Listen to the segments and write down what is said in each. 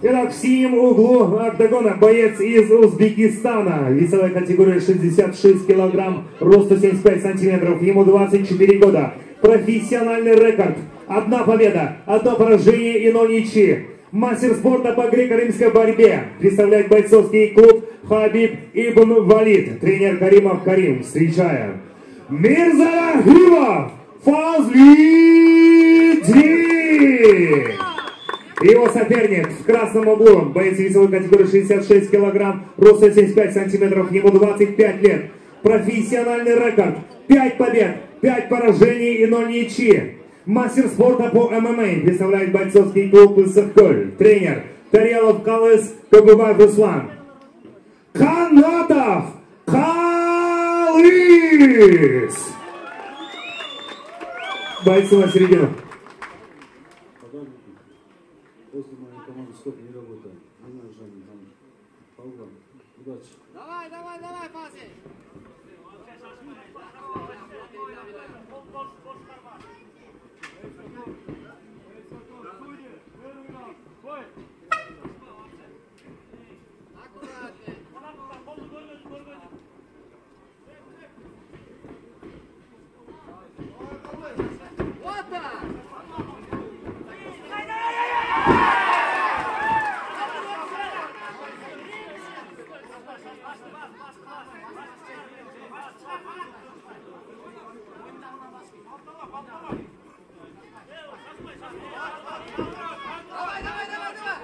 Итак, в синем углу октагона боец из Узбекистана. Весовая категория 66 килограмм, рост 175 сантиметров, ему 24 года. Профессиональный рекорд. 1 победа, 1 поражение и 0 ничьи. Мастер спорта по греко-римской борьбе. Представляет бойцовский клуб Хабиб Ибн Валид. Тренер Каримов Карим. Встречаем Мирзарахимов Фазлидин. Его соперник в красном углу, боец весовой категории 66 килограмм, рост 75 сантиметров, ему 25 лет. Профессиональный рекорд, 5 побед, 5 поражений и 0 ничьи. Мастер спорта по ММА, представляет бойцовский клуб Исахколь. Тренер Тарьялов Калыс Кабубаев Руслан. Канатов Калыс. Бойцы на середину. После моей команды столько не работает. Не надо жать, там полгода. Удачи. Давай, давай, давай, Фази! Вот так! Давай, давай, давай, давай!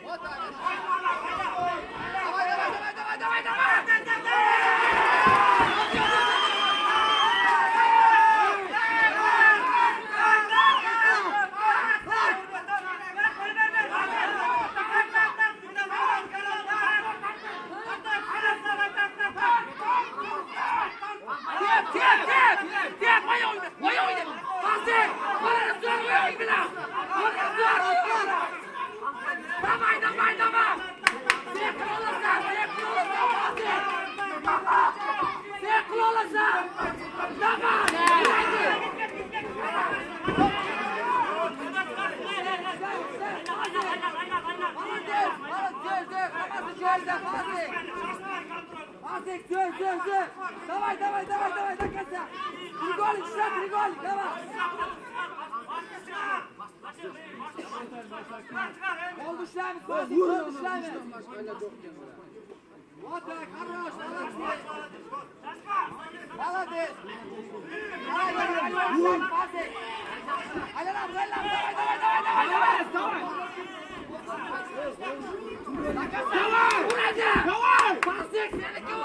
Вот так! Давай, давай, давай, давай, давай, давай! Давай, давай, давай! Всех клолоса! Всех клолоса! Давай! Давай, давай, давай, давай, до конца! Григорий, шаг, Григорий, давай! Qol dushlaymiz, qo'l dushlaymiz. Вот так, хорош, молодец. Молодец. Давай, давай, давай, давай, давай. Пасик, seniki u.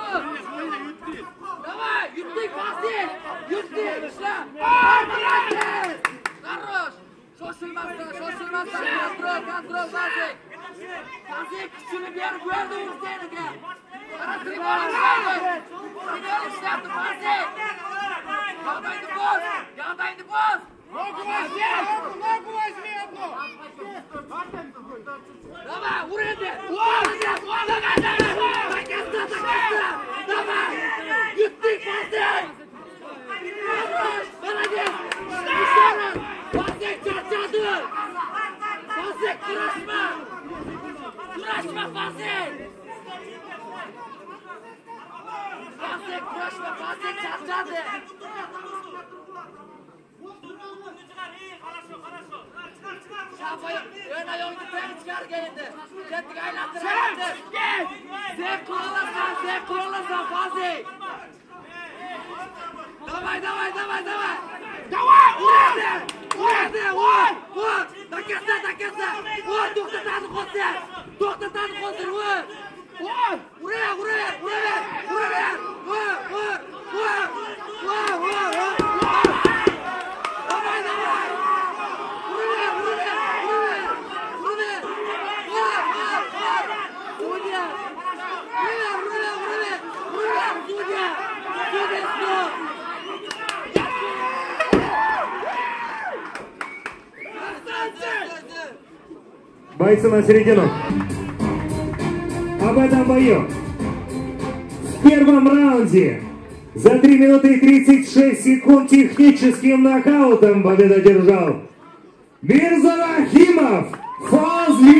Давай, yutdik, Пасик. Yutdik, ishla. Молодец. Хорош. Shoshilmasdan, shoshilmasdan. Kontrol, Pazek. Pazek kuchini berib qo'ydi Urseniga. Qara tribuna ishlaydi. Tribuna ishlayapti Pazek. Yog'dayni boz, yog'dayni boz. Ногу возьми одну. Давай, урedi. Давай. Yutdik Pazek. Молодец. Еще раз. Pazek charchadi. Pazek kurashma! Kurashma Pazek! Pazek kurashma, Pazek charchadi! Ön oyog'ini tagi chiqarga endi. Chetga aylantiryapti. Sen qilolasan Pazek! Давай, давай, давай, давай! Давай, uradi! До конца! To'xtatadi qo'lsa! Uraver! Давай, давай! Судья! Бойцы на середину. Об этом бою. В первом раунде за 3 минуты и 36 секунд техническим нокаутом победу одержал Мирзарахимов Фазлидин.